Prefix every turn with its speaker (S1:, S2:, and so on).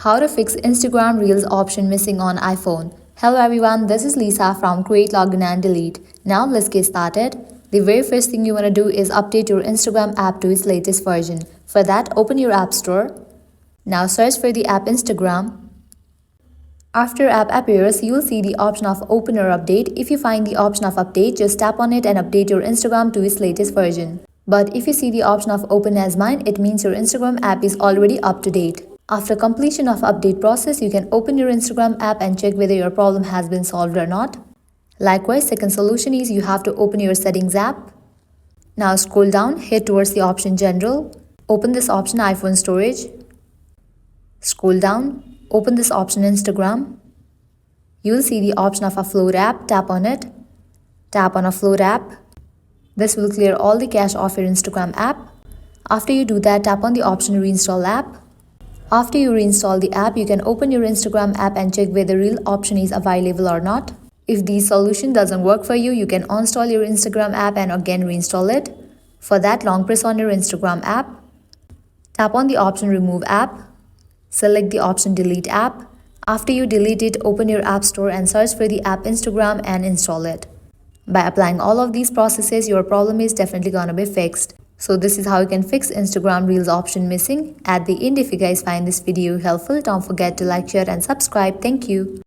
S1: How to fix Instagram Reels option missing on iPhone. Hello everyone, this is Lisa from Create, Login and Delete. Now let's get started. The very first thing you want to do is update your Instagram app to its latest version. For that, open your App Store. Now search for the app Instagram. After app appears, you will see the option of Open or Update. If you find the option of Update, just tap on it and update your Instagram to its latest version. But if you see the option of Open as mine, it means your Instagram app is already up to date. After completion of update process, you can open your Instagram app and check whether your problem has been solved or not. Likewise, second solution is you have to open your settings app. Now scroll down, head towards the option General. Open this option iPhone storage. Scroll down, open this option Instagram. You will see the option of Upload app, tap on it. Tap on Upload app. This will clear all the cache of your Instagram app. After you do that, tap on the option Reinstall app. After you reinstall the app, you can open your Instagram app and check whether Reel option is available or not. If this solution doesn't work for you, you can uninstall your Instagram app and again reinstall it. For that, long press on your Instagram app. Tap on the option Remove app. Select the option Delete app. After you delete it, open your App Store and search for the app Instagram and install it. By applying all of these processes, your problem is definitely gonna be fixed. So this is how you can fix Instagram Reels option missing. At the end, if you guys find this video helpful, don't forget to like, share and subscribe. Thank you.